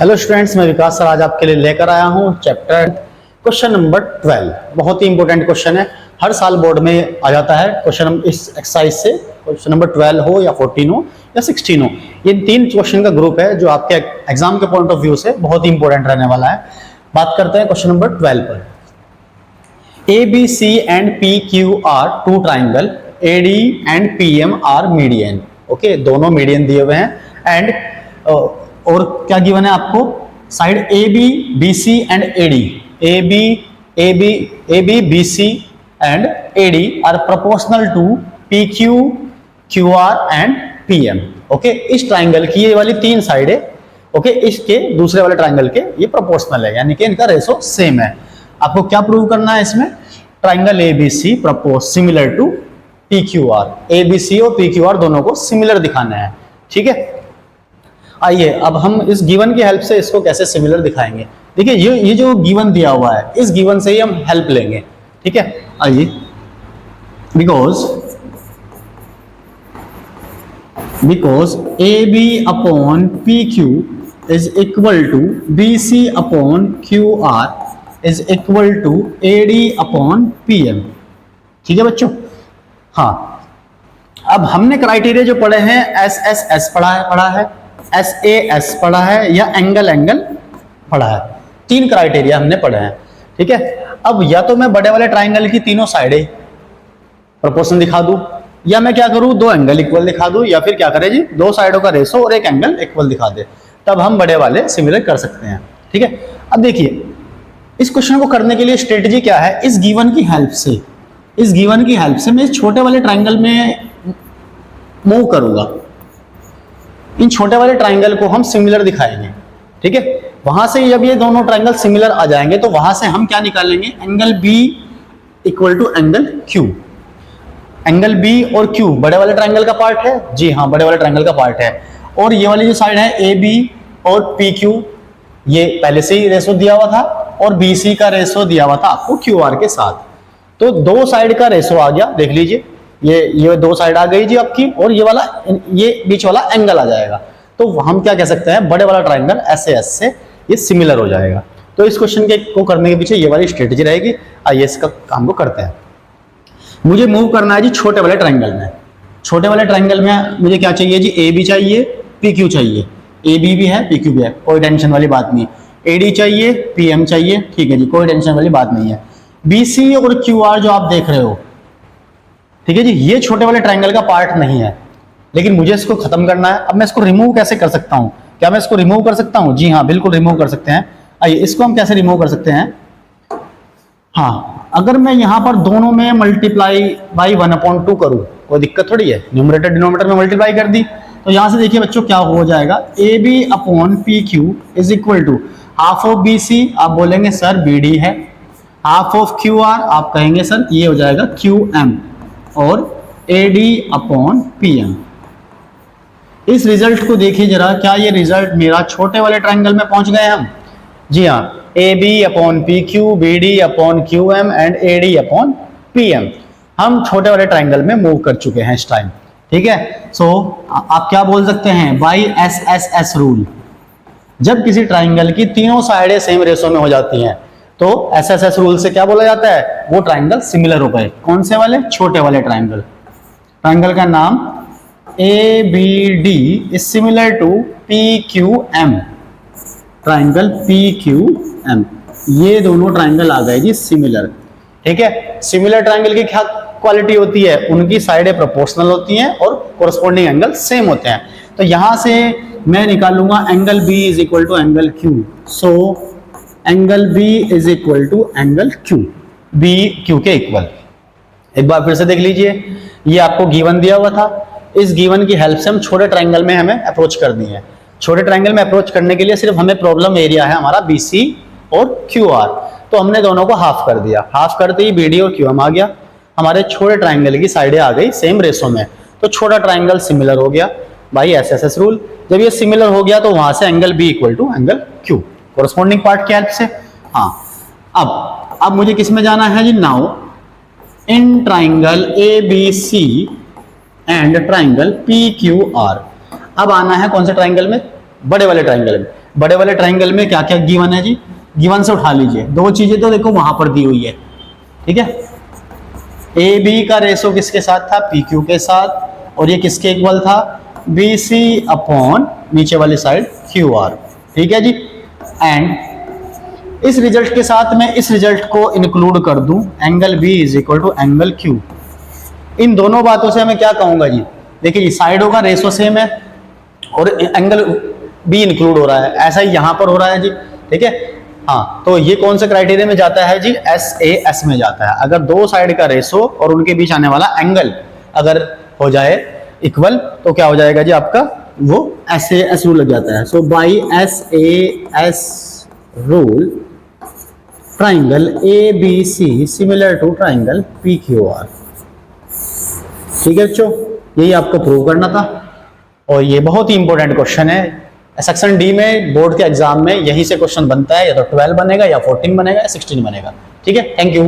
Hello students, मैं विकास sir आज आपके लिए लेकर आया हूँ चैप्टर क्वेश्चन नंबर 12। बहुत ही इंपॉर्टेंट क्वेश्चन है, हर साल बोर्ड में आ जाता है क्वेश्चन। इस एक्सरसाइज से क्वेश्चन नंबर 12 हो या 14 हो या 16 हो, ये तीन क्वेश्चन का ग्रुप है जो आपके एग्जाम के पॉइंट ऑफ व्यू से बहुत ही इंपॉर्टेंट रहने वाला है। बात करते हैं क्वेश्चन नंबर 12 पर। A B C and P Q R two triangle, A D and P M are median. Okay, दोनों मीडियन दिए हुए हैं एंड और क्या गिवन है आपको, side A B B C and A D, A B B C and A D are proportional to P Q Q R and P M. Okay, इस triangle की ये वाली तीन साइड है, ओके, इसके दूसरे वाले ट्राइंगल के ये प्रोपोर्शनल है, यानी कि इनका रेशो सेम है। आपको क्या प्रूव करना है इसमें, triangle A B C propose similar to P Q R, A B C और पी क्यू आर दोनों को सिमिलर दिखाना है। ठीक है, आइए अब हम इस गिवन की हेल्प से इसको कैसे सिमिलर दिखाएंगे। देखिए ये जो गिवन दिया हुआ है, इस गिवन से ही हम हेल्प लेंगे। ठीक है, आइए, because A B upon P Q is equal to B C upon Q R is equal to A D upon P M. ठीक है बच्चों, हाँ, अब हमने क्राइटेरिया जो पढ़े हैं, एस पढ़ा है, एस पढ़ा है या एंगल पढ़ा है। तीन क्राइटेरिया हमने पढ़े हैं। ठीक है, अब या तो मैं बड़े वाले ट्राइंगल की तीनों साइडें प्रोपोर्शन दिखा दूं, या मैं क्या करूं, दो एंगल इक्वल दिखा दूं, या फिर क्या करें जी, दो साइडों का रेशो और एक एंगल इक्वल दिखा दे, तब हम बड़े वाले सिमिलर कर सकते हैं। ठीक है, अब देखिए इस क्वेश्चन को करने के लिए स्ट्रेटजी क्या है, इस गिवन की हेल्प से मैं इस छोटे वाले ट्राइंगल में मूव करूंगा। इन छोटे वाले ट्राइंगल को हम सिमिलर दिखाएंगे। ठीक है, वहां से जब ये दोनों ट्राइंगल सिमिलर आ जाएंगे तो वहां से हम क्या निकालेंगे, angle B equal to angle Q. Angle B और क्यू बड़े वाले ट्राइंगल का पार्ट है, जी हाँ, बड़े वाले ट्राइंगल का पार्ट है। और ये वाली जो साइड है ए बी और पी क्यू, ये पहले से ही रेशो दिया हुआ था, और बी सी का रेशो दिया हुआ था आपको क्यू आर के साथ। तो दो साइड का रेशो आ गया, देख लीजिए, ये दो साइड आ गई जी आपकी, और ये वाला, ये बीच वाला एंगल आ जाएगा। तो हम क्या कह सकते हैं, बड़े वाला ट्राइंगल एस से ये सिमिलर हो जाएगा। तो इस क्वेश्चन के को करने के पीछे ये वाली स्ट्रेटजी रहेगी। आइए इसका काम को करते हैं। मुझे मूव करना है जी छोटे वाले ट्राइंगल में। छोटे वाले ट्राइंगल में मुझे क्या चाहिए जी, ए बी चाहिए, पी क्यू चाहिए। ए बी भी है, पी क्यू भी है, कोई टेंशन वाली बात नहीं। ए डी चाहिए, पी एम चाहिए, ठीक है जी, कोई टेंशन वाली बात नहीं है। बी सी और क्यू आर जो आप देख रहे हो, ठीक है जी, ये छोटे वाले ट्राइंगल का पार्ट नहीं है, लेकिन मुझे इसको खत्म करना है। अब मैं इसको रिमूव कैसे कर सकता हूं, क्या मैं इसको रिमूव कर सकता हूं? जी हाँ, बिल्कुल रिमूव कर सकते हैं। आइए इसको हम कैसे रिमूव कर सकते हैं। हाँ, अगर मैं यहां पर दोनों में मल्टीप्लाई बाई 1/2 करूं, कोई दिक्कत थोड़ी है, न्यूमरेटर डिनोमिनेटर में मल्टीप्लाई कर दी, तो यहां से देखिए बच्चों क्या हो जाएगा, A B upon P Q is equal to half of B C, आप बोलेंगे सर बी डी है, हाफ ऑफ क्यू आर, आप कहेंगे सर ये हो जाएगा क्यू एम, और A D upon P M. इस रिजल्ट को देखिए जरा, क्या ये रिजल्ट मेरा छोटे वाले ट्राइंगल में पहुंच गए हम? जी हाँ, A B upon P Q, B D upon Q M and A D upon P M, हम छोटे वाले ट्राइंगल में मूव कर चुके हैं इस टाइम। ठीक है, सो आप क्या बोल सकते हैं, बाई एस रूल, जब किसी ट्राइंगल की तीनों साइडें सेम रेशो में हो जाती हैं तो एस रूल से क्या बोला जाता है, वो ट्राइंगल सिमिलर हो गए। कौन से वाले, छोटे वाले ट्राइंगल। ट्राइंगल का नाम A B D is similar to P Q M, triangle P Q M, ये दोनों ट्राइंगल आ गए जी सिमिलर। ठीक है, सिमिलर ट्राइंगल की क्या क्वालिटी होती है, उनकी साइडें प्रोपोर्शनल होती हैं और कोरस्पॉन्डिंग एंगल सेम होते हैं। तो यहां से मैं निकालूंगा angle B is equal to angle Q, so angle B is equal to angle Q, B Q के इक्वल। एक बार फिर से देख लीजिए, ये आपको गिवन दिया हुआ था, इस गिवन की हेल्प से हम छोटे ट्राइंगल में हमें अप्रोच करनी है। छोटे ट्राइंगल में अप्रोच करने के लिए सिर्फ हमें प्रॉब्लम एरिया है हमारा बी सी और क्यू आर, तो हमने दोनों को हाफ कर दिया, हाफ करते ही बी डी और क्यू एम आ गया, हमारे छोटे ट्राइंगल की साइडें आ गई सेम रेशो में, तो छोटा ट्राइंगल सिमिलर हो गया बाई एस रूल। जब ये सिमिलर हो गया तो वहां से angle B equal to angle Q, corresponding part की हेल्प से। हाँ, अब मुझे किस में जाना है जी, now in triangle A B C and triangle P Q R. अब आना है कौन से ट्राइंगल में, बड़े वाले ट्राइंगल में। बड़े वाले ट्राइंगल में क्या क्या गिवन है जी, गिवन से उठा लीजिए। दो चीजें तो देखो वहां पर दी हुई है, ठीक है। ए बी का रेशो किसके साथ था, पी क्यू के साथ, और ये किसके इक्वल था, बी सी अपॉन नीचे वाली साइड क्यू आर, ठीक है जी। एंड इस रिजल्ट के साथ मैं इस रिजल्ट को इंक्लूड कर दूं, angle B is equal to angle Q. इन दोनों बातों से मैं क्या कहूंगा जी, देखिए जी साइडों का रेशो सेम है और एंगल बी इंक्लूड हो रहा है, ऐसा ही यहां पर हो रहा है जी, ठीक है। हाँ, तो ये कौन से क्राइटेरिया में जाता है जी, एस ए एस में जाता है। अगर दो साइड का रेशो और उनके बीच आने वाला एंगल अगर हो जाए इक्वल तो क्या हो जाएगा जी आपका, वो एस ए एस रूल लग जाता है। So by S A S rule triangle A B C similar to triangle P Q R, ठीक है बच्चों, यही आपको प्रूव करना था। और ये बहुत ही इंपॉर्टेंट क्वेश्चन है, सेक्शन डी में बोर्ड के एग्जाम में यहीं से क्वेश्चन बनता है, या तो 12 बनेगा या 14 बनेगा या 16 बनेगा, ठीक है। Thank you.